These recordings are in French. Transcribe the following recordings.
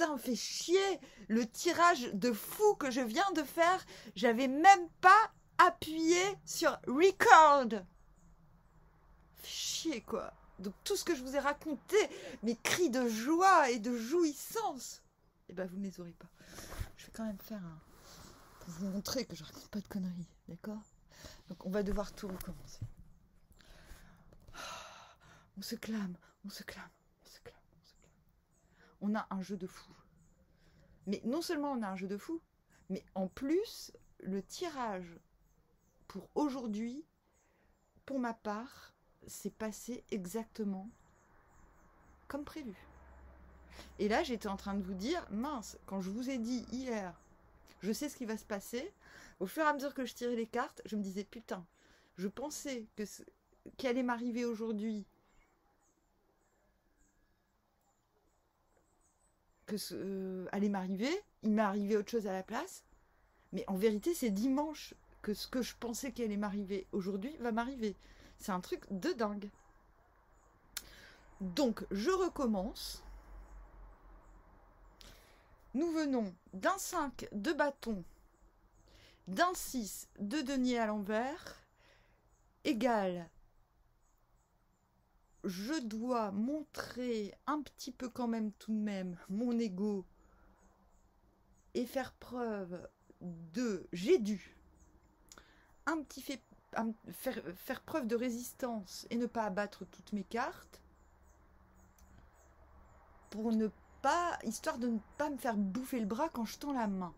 putain, fait chier. Le tirage de fou que je viens de faire, j'avais même pas appuyé sur record. Fait chier, quoi. Donc tout ce que je vous ai raconté, mes cris de joie et de jouissance, eh ben vous ne les aurez pas. Je vais quand même faire un... pour vous montrer que je raconte pas de conneries, d'accord? Donc on va devoir tout recommencer. On se clame, on se clame, on se clame, on se clame. On a un jeu de fou. Mais non seulement on a un jeu de fou, mais en plus, le tirage pour aujourd'hui, pour ma part, s'est passé exactement comme prévu. Et là, j'étais en train de vous dire, mince, quand je vous ai dit hier, je sais ce qui va se passer, au fur et à mesure que je tirais les cartes, je me disais, putain, je pensais qu'elle allait m'arriver aujourd'hui, allait m'arriver, il m'est arrivé autre chose à la place, mais en vérité, c'est dimanche que ce que je pensais qu'elle allait m'arriver aujourd'hui va m'arriver. C'est un truc de dingue. Donc, je recommence. Nous venons d'un 5 de bâton, d'un 6 de denier à l'envers, égale, je dois montrer un petit peu quand même tout de même mon ego et faire preuve de j'ai dû faire preuve de résistance et ne pas abattre toutes mes cartes pour ne pas, histoire de ne pas me faire bouffer le bras quand je tends la main.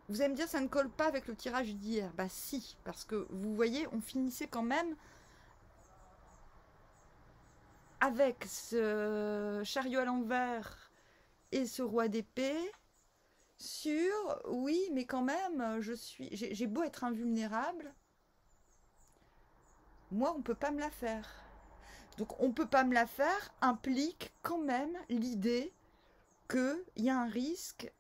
Vous allez me dire ça ne colle pas avec le tirage d'hier. Bah si, parce que vous voyez, on finissait quand même avec ce chariot à l'envers et ce roi d'épée sur, oui, mais quand même, j'ai beau être invulnérable, moi, on peut pas me la faire. Donc, on peut pas me la faire implique quand même l'idée qu'il y a un risque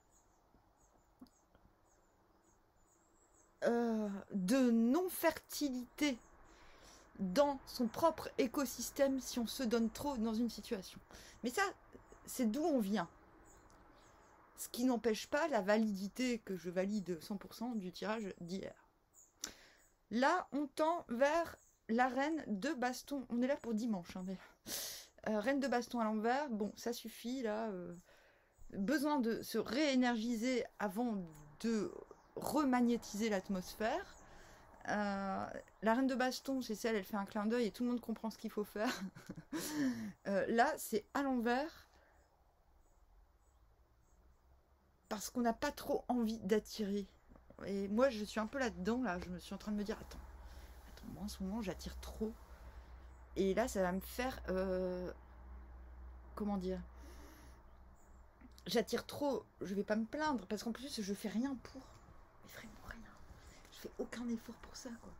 de non-fertilité dans son propre écosystème si on se donne trop dans une situation. Mais ça, c'est d'où on vient. Ce qui n'empêche pas la validité que je valide 100% du tirage d'hier. Là, on tend vers la reine de baston. On est là pour dimanche. Hein, reine de baston à l'envers. Bon, ça suffit là. Besoin de se réénergiser avant de remagnétiser l'atmosphère. La reine de baston, c'est celle, elle fait un clin d'œil et tout le monde comprend ce qu'il faut faire. Là, c'est à l'envers. Parce qu'on n'a pas trop envie d'attirer. Et moi, je suis un peu là-dedans, là. Je me suis en train de me dire, attends, moi, en ce moment, j'attire trop. Et là, ça va me faire... comment dire? J'attire trop. Je vais pas me plaindre, parce qu'en plus, je fais rien pour. Mais vraiment rien. Je fais aucun effort pour ça, quoi.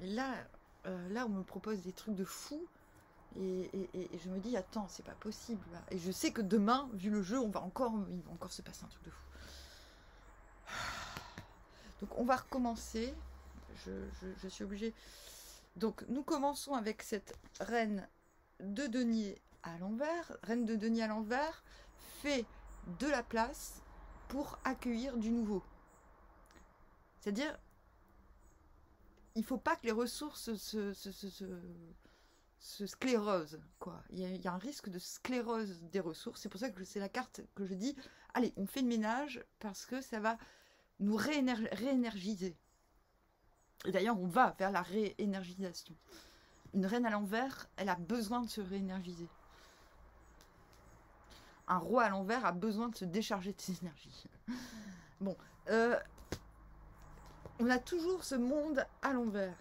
Et là, on me propose des trucs de fou. Et je me dis, attends, c'est pas possible. Là. Et je sais que demain, vu le jeu, il va encore se passer un truc de fou. Donc, on va recommencer. Je suis obligée. Donc, nous commençons avec cette reine de denier à l'envers. Reine de denier à l'envers fait de la place pour accueillir du nouveau. C'est-à-dire, il ne faut pas que les ressources se sclérose, quoi. Il y a un risque de sclérose des ressources. C'est pour ça que c'est la carte que je dis, allez, on fait le ménage parce que ça va nous réénergiser. Et d'ailleurs, on va vers la réénergisation. Une reine à l'envers, elle a besoin de se réénergiser. Un roi à l'envers a besoin de se décharger de ses énergies. Bon, on a toujours ce monde à l'envers.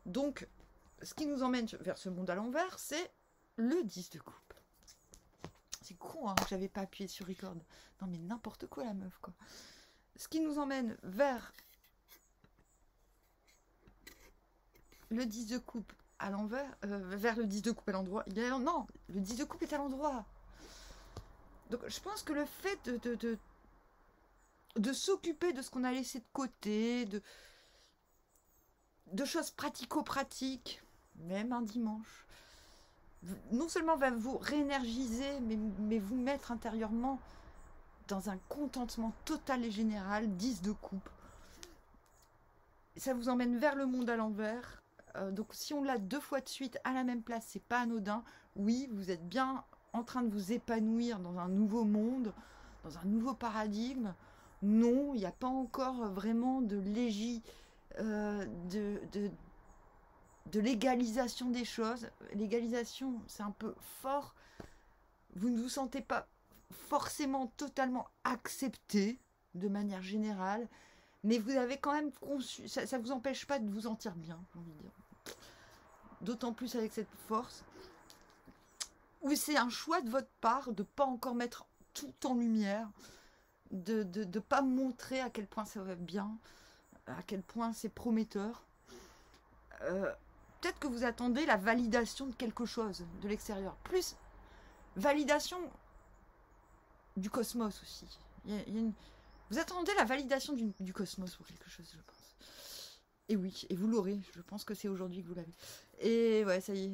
Donc, ce qui nous emmène vers ce monde à l'envers, c'est le 10 de coupe. C'est con hein, que j'avais pas appuyé sur record. Non mais n'importe quoi la meuf quoi. Ce qui nous emmène vers le 10 de coupe à l'envers, vers le 10 de coupe à l'endroit. Non, le 10 de coupe est à l'endroit. Donc je pense que le fait de s'occuper de ce qu'on a laissé de côté, de choses pratico-pratiques, même un dimanche, non seulement va vous réénergiser, mais vous mettre intérieurement dans un contentement total et général, 10 de coupe. Ça vous emmène vers le monde à l'envers. Donc si on l'a 2 fois de suite à la même place, c'est pas anodin. Oui, vous êtes bien en train de vous épanouir dans un nouveau monde, dans un nouveau paradigme. Non, il n'y a pas encore vraiment de de légalisation des choses. Légalisation, c'est un peu fort. Vous ne vous sentez pas forcément totalement accepté de manière générale, mais vous avez quand même conçu, ça ne vous empêche pas de vous sentir bien, j'ai envie de dire. D'autant plus avec cette force. Ou c'est un choix de votre part de ne pas encore mettre tout en lumière, de ne pas montrer à quel point ça va bien, à quel point c'est prometteur. Peut-être que vous attendez la validation de quelque chose de l'extérieur. Plus validation du cosmos aussi. Vous attendez la validation du cosmos pour quelque chose, je pense. Et oui, et vous l'aurez. Je pense que c'est aujourd'hui que vous l'avez. Et ouais, ça y est,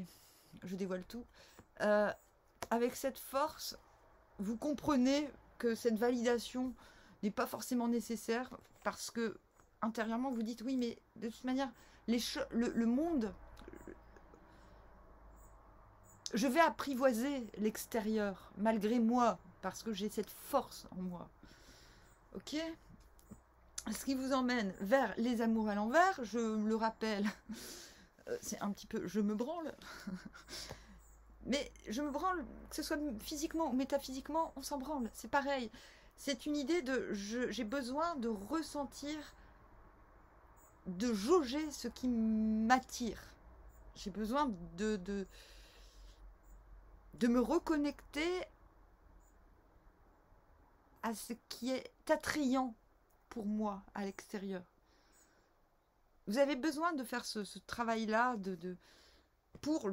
je dévoile tout. Avec cette force, vous comprenez que cette validation n'est pas forcément nécessaire parce que intérieurement vous dites oui, mais de toute manière, le monde, je vais apprivoiser l'extérieur malgré moi parce que j'ai cette force en moi. Ok ? Ce qui vous emmène vers les amours à l'envers, je le rappelle, c'est un petit peu je me branle. Mais je me branle, que ce soit physiquement ou métaphysiquement, on s'en branle, c'est pareil. C'est une idée de j'ai besoin de ressentir, de jauger ce qui m'attire. J'ai besoin de me reconnecter à ce qui est attrayant pour moi à l'extérieur. Vous avez besoin de faire ce travail-là pour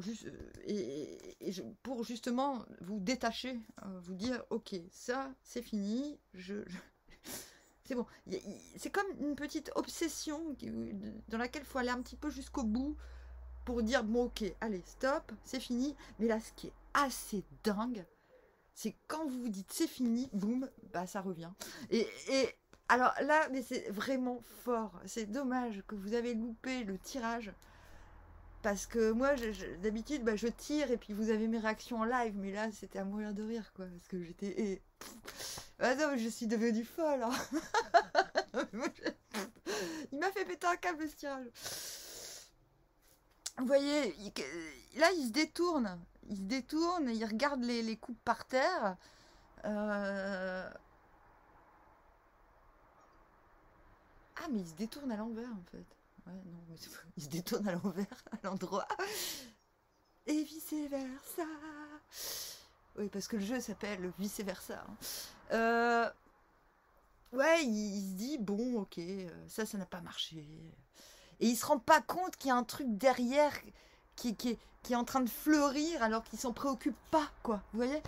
justement vous détacher, vous dire ok, ça c'est fini, c'est bon. C'est comme une petite obsession dans laquelle il faut aller un petit peu jusqu'au bout pour dire bon ok, allez stop, c'est fini. Mais là ce qui est assez dingue, c'est quand vous vous dites c'est fini, boum, bah ça revient. Et alors là, mais c'est vraiment fort. C'est dommage que vous avez loupé le tirage. Parce que moi, d'habitude, bah, je tire et puis vous avez mes réactions en live. Mais là, c'était à mourir de rire, quoi. Parce que j'étais... Ah non, je suis devenue folle. Hein. Il m'a fait péter un câble, ce tirage. Vous voyez, là, il se détourne. Il se détourne et il regarde les coupes par terre. Ah, mais il se détourne à l'envers, en fait. Ouais, non, mais il se détourne à l'envers, à l'endroit. Et vice-versa. Oui, parce que le jeu s'appelle vice-versa. Hein. Ouais, il se dit, bon, ok, ça n'a pas marché. Et il se rend pas compte qu'il y a un truc derrière qui est en train de fleurir alors qu'il s'en préoccupe pas, quoi. Vous voyez ?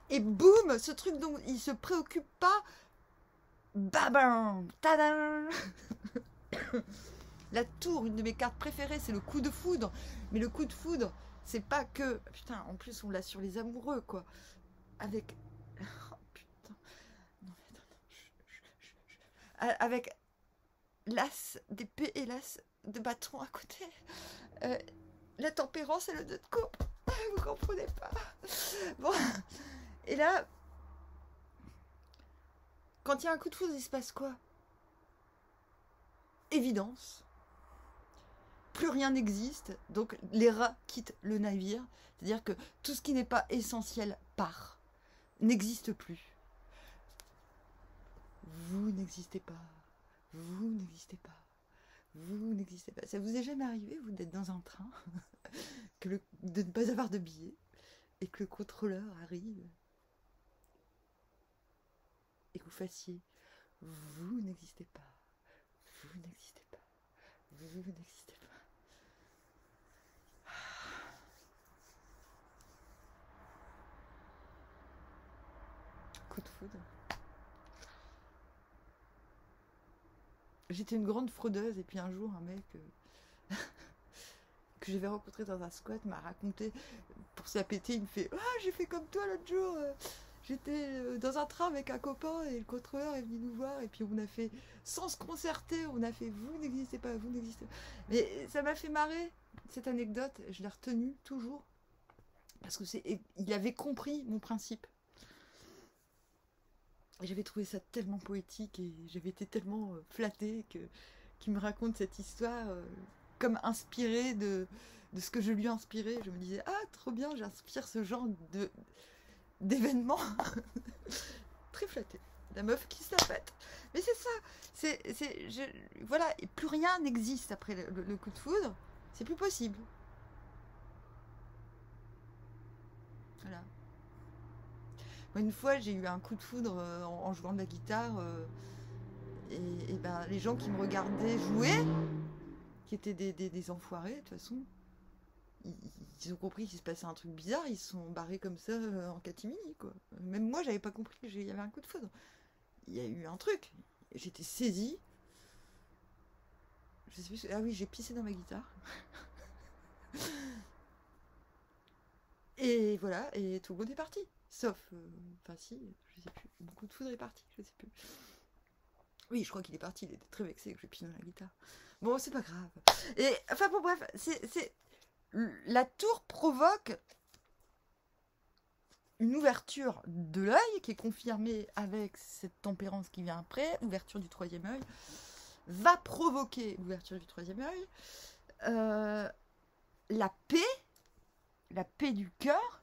Et boum, ce truc dont il se préoccupe pas, babam, tadam. La tour, une de mes cartes préférées, c'est le coup de foudre. Mais le coup de foudre, c'est pas que... Putain, en plus, on l'a sur les amoureux, quoi. Avec... Oh, putain. Non, mais attends. Avec l'as d'épée et l'as de bâton à côté. La tempérance et le 2 de coupe. Vous comprenez pas. Bon. Et là... Quand il y a un coup de foudre, il se passe quoi ? Évidence. Plus rien n'existe, donc les rats quittent le navire. C'est-à-dire que tout ce qui n'est pas essentiel part, n'existe plus. Vous n'existez pas. Vous n'existez pas. Vous n'existez pas. Ça vous est jamais arrivé, vous, d'être dans un train, de ne pas avoir de billet, et que le contrôleur arrive, et que vous fassiez « Vous n'existez pas. Vous n'existez pas. Vous n'existez pas. » Coup de foudre. J'étais une grande fraudeuse et puis un jour un mec que que j'avais rencontré dans un squat m'a raconté, pour se la péter, il me fait « Ah, j'ai fait comme toi l'autre jour, j'étais dans un train avec un copain et le contrôleur est venu nous voir et puis on a fait, sans se concerter, on a fait « Vous n'existez pas, vous n'existez pas ». Mais ça m'a fait marrer, cette anecdote, je l'ai retenue toujours, parce que il avait compris mon principe. Et j'avais trouvé ça tellement poétique et j'avais été tellement flattée qu'il me raconte cette histoire comme inspirée de ce que je lui ai inspiré. Je me disais, ah, trop bien, j'inspire ce genre d'événement. Très flattée. La meuf qui se la pète. Mais c'est ça. Voilà, et plus rien n'existe après le coup de foudre. C'est plus possible. Voilà. Une fois, j'ai eu un coup de foudre en jouant de la guitare. Et ben, les gens qui me regardaient jouer, qui étaient des enfoirés, de toute façon, ils ont compris qu'il se passait un truc bizarre. Ils se sont barrés comme ça en catimini, quoi. Même moi, j'avais pas compris qu'il y avait un coup de foudre. Il y a eu un truc. J'étais saisie. Je sais plus. Ah oui, j'ai pissé dans ma guitare. Et voilà, et tout le monde est parti. Sauf, enfin si, je sais plus, mon coup de foudre est parti, je sais plus. Oui, je crois qu'il est parti, il était très vexé que je pisse dans la guitare. Bon, c'est pas grave. Et, enfin bon, bref, la tour provoque une ouverture de l'œil qui est confirmée avec cette tempérance qui vient après, ouverture du troisième œil, va provoquer l'ouverture du troisième œil, la paix du cœur,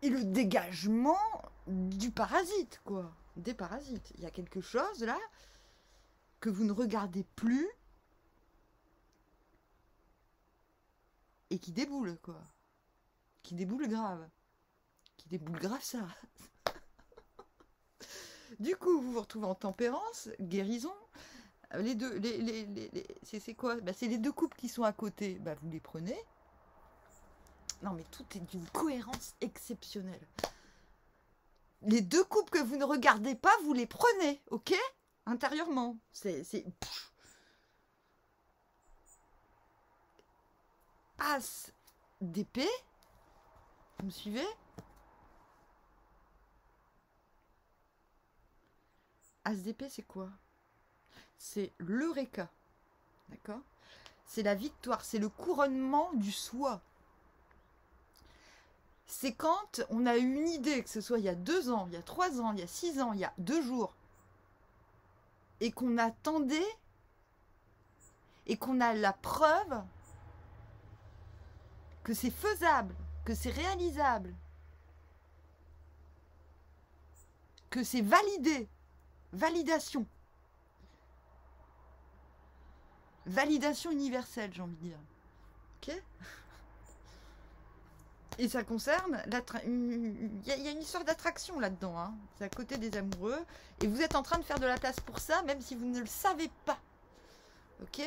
et le dégagement du parasite, quoi. Des parasites. Il y a quelque chose, là, que vous ne regardez plus et qui déboule, quoi. Qui déboule grave. Qui déboule grave, ça. Du coup, vous vous retrouvez en tempérance, guérison. Les deux, c'est quoi? Bah, c'est les deux coupes qui sont à côté. Bah, vous les prenez. Non, mais tout est d'une cohérence exceptionnelle. Les deux coupes que vous ne regardez pas, vous les prenez, ok? Intérieurement. C'est As d'épée. Vous me suivez? As d'épée, c'est quoi? C'est l'Eureka. D'accord? C'est la victoire, c'est le couronnement du soi. C'est quand on a eu une idée, que ce soit il y a 2 ans, il y a 3 ans, il y a 6 ans, il y a 2 jours, et qu'on attendait, et qu'on a la preuve que c'est faisable, que c'est réalisable, que c'est validé. Validation. Validation universelle, j'ai envie de dire. Ok? Et ça concerne, il y a une histoire d'attraction là-dedans, hein. C'est à côté des amoureux. Et vous êtes en train de faire de la place pour ça, même si vous ne le savez pas. Ok?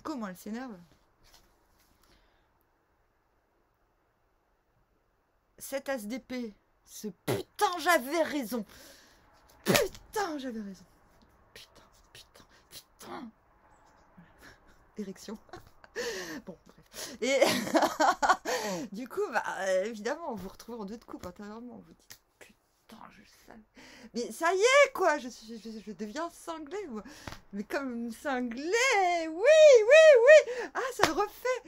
Comment elle s'énerve? Cet as d'épée, ce putain, j'avais raison. Putain, j'avais raison. Putain. Érection. Bon, bref. Et du coup, bah, évidemment, on vous retrouve en 2 de coupe intérieurement. Vous dites, putain, je savais. Mais ça y est, quoi, je deviens cinglée. Mais comme une cinglée, oui. Ah, ça le refait.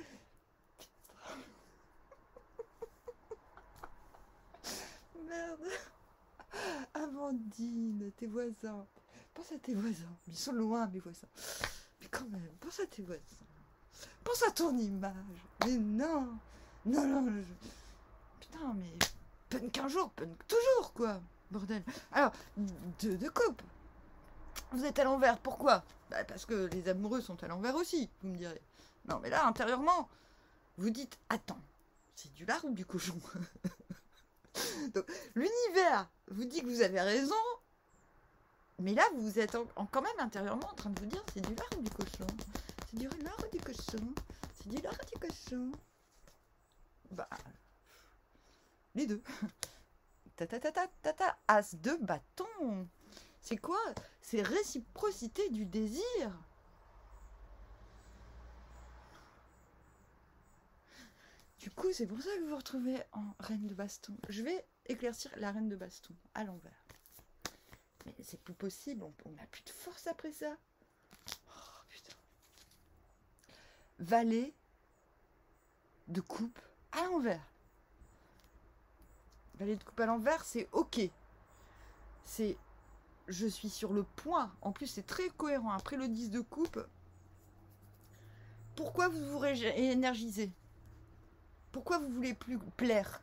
Putain. Merde. Amandine, tes voisins. Pense à tes voisins. Ils sont loin, mes voisins. Mais quand même, pense à tes voisins. Pense à ton image. Mais non. Putain, mais punk un jour, punk toujours, quoi. Bordel. Alors, de coupe. Vous êtes à l'envers, pourquoi? Bah, parce que les amoureux sont à l'envers aussi, vous me direz. Non, mais là, intérieurement, vous dites, attends, c'est du lard ou du cochon? Donc, l'univers vous dit que vous avez raison, mais là, vous êtes quand même intérieurement en train de vous dire, c'est du lard ou du cochon? C'est du lard ou du cochon? C'est du lard ou du cochon? Bah, les deux. As de bâton. C'est quoi? C'est réciprocité du désir. Du coup, c'est pour ça que vous vous retrouvez en reine de baston. Je vais éclaircir la reine de baston à l'envers. Mais c'est plus possible, on n'a plus de force après ça. Oh putain. Valet de coupe à l'envers. Valet de coupe à l'envers, c'est ok. C'est... Je suis sur le point. En plus, c'est très cohérent. Après le 10 de coupe, pourquoi vous vous énergisez? Pourquoi vous voulez plus plaire?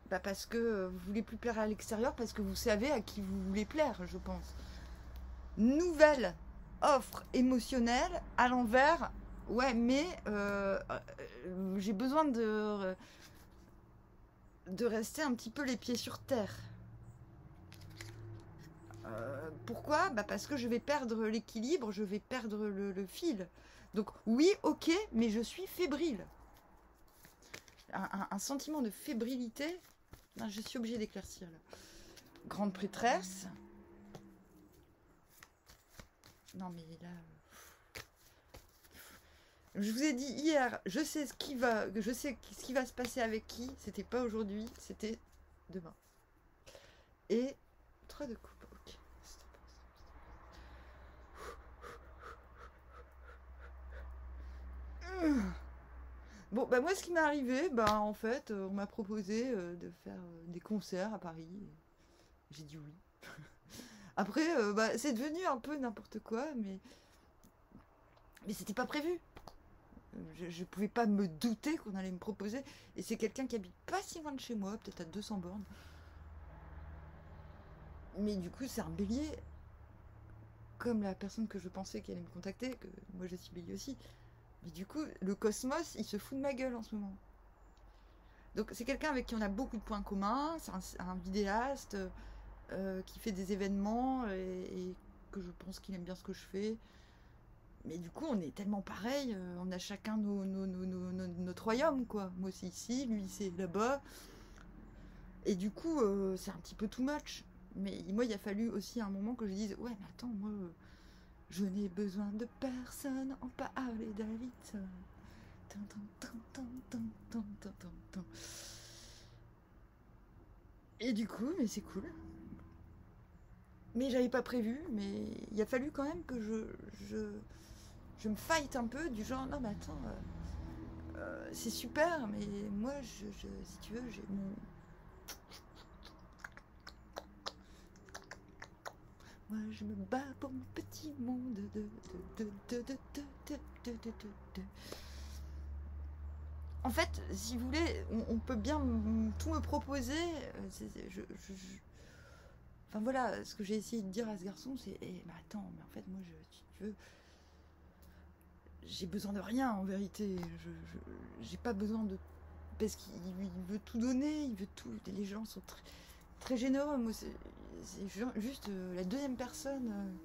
Bah parce que vous voulez plus plaire à l'extérieur, parce que vous savez à qui vous voulez plaire, je pense. Nouvelle offre émotionnelle à l'envers. Ouais, mais j'ai besoin de rester un petit peu les pieds sur terre. Pourquoi? Bah parce que je vais perdre l'équilibre, je vais perdre le fil. Donc oui, ok, mais je suis fébrile. Un sentiment de fébrilité. Non, je suis obligée d'éclaircir là. Grande prêtresse. Non mais là... Je vous ai dit hier, je sais ce qui va se passer avec qui. C'était pas aujourd'hui, c'était demain. Et 3 de coupe. Ok. Bon, bah moi, ce qui m'est arrivé, bah en fait, on m'a proposé de faire des concerts à Paris. J'ai dit oui. Après, bah, c'est devenu un peu n'importe quoi, mais c'était pas prévu. Je pouvais pas me douter qu'on allait me proposer. Et c'est quelqu'un qui habite pas si loin de chez moi, peut-être à 200 bornes. Mais du coup, c'est un bélier. Comme la personne que je pensais qu'elle allait me contacter, que moi je suis bélier aussi. Mais du coup, le cosmos, il se fout de ma gueule en ce moment. Donc c'est quelqu'un avec qui on a beaucoup de points communs. C'est un vidéaste qui fait des événements et que je pense qu'il aime bien ce que je fais. Mais du coup, on est tellement pareil. On a chacun notre royaume, quoi. Moi, c'est ici, lui, c'est là-bas. Et du coup, c'est un petit peu too much. Mais moi, il a fallu aussi un moment que je dise, ouais, mais attends, moi... je n'ai besoin de personne en parler David. Et du coup, mais c'est cool. Mais j'avais pas prévu, mais il a fallu quand même que je me fight un peu du genre, non mais attends, c'est super, mais moi, si tu veux, j'ai mon... Moi, je me bats pour mon petit monde En fait, si vous voulez, on peut bien tout me proposer. Enfin voilà, ce que j'ai essayé de dire à ce garçon, c'est mais attends, mais en fait, moi, si tu veux, j'ai besoin de rien en vérité. J'ai pas besoin de. Parce qu'il veut tout donner, il veut tout. Les gens sont très, très généreux. Moi, c'est juste la deuxième personne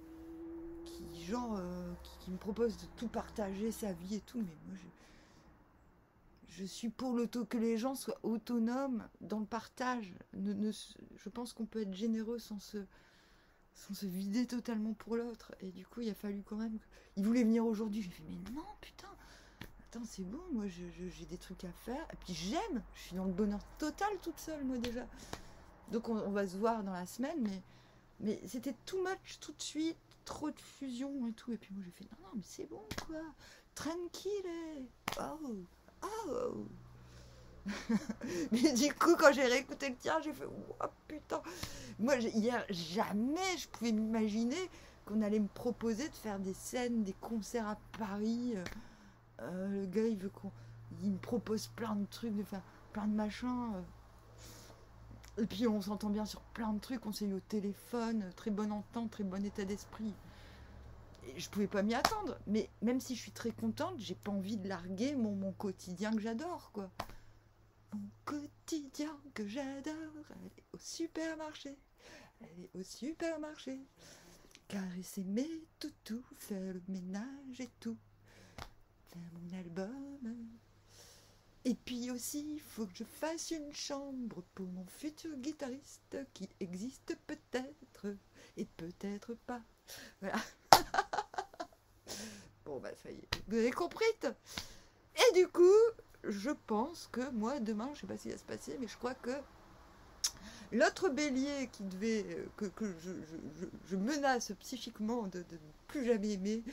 qui me propose de tout partager, sa vie et tout. Mais moi, je suis pour que les gens soient autonomes dans le partage. Je pense qu'on peut être généreux sans se vider totalement pour l'autre. Et du coup, il a fallu quand même... Il voulait venir aujourd'hui. J'ai fait, mais non, putain, attends, c'est bon, moi, j'ai des trucs à faire. Et puis, j'aime. Je suis dans le bonheur total toute seule, moi, déjà. Donc, on va se voir dans la semaine, mais c'était too much tout de suite. Trop de fusion et tout. Et puis, moi, j'ai fait, non, mais c'est bon, quoi. Tranquille. Oh. Mais du coup, quand j'ai réécouté le tien, j'ai fait, oh putain. Moi, hier, jamais je pouvais m'imaginer qu'on allait me proposer de faire des scènes, des concerts à Paris. Le gars, il me propose plein de trucs, de faire plein de machins. Et puis, on s'entend bien sur plein de trucs. On s'est eu au téléphone, très bonne entente, très bon état d'esprit. Et je pouvais pas m'y attendre. Mais même si je suis très contente, j'ai pas envie de larguer mon quotidien que j'adore, quoi. Mon quotidien que j'adore, aller au supermarché, caresser mes toutous, faire le ménage et tout, faire mon album. Et puis aussi, il faut que je fasse une chambre pour mon futur guitariste qui existe peut-être et peut-être pas. Voilà. Bon bah ça y est, vous avez compris. Et du coup, je pense que moi, demain, je sais pas ce qui va se passer, mais je crois que l'autre bélier qui devait, que je menace psychiquement de ne plus jamais aimer,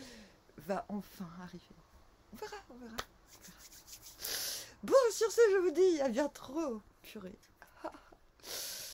va enfin arriver. On verra, on verra. Bon, sur ce, je vous dis à bientôt. Purée.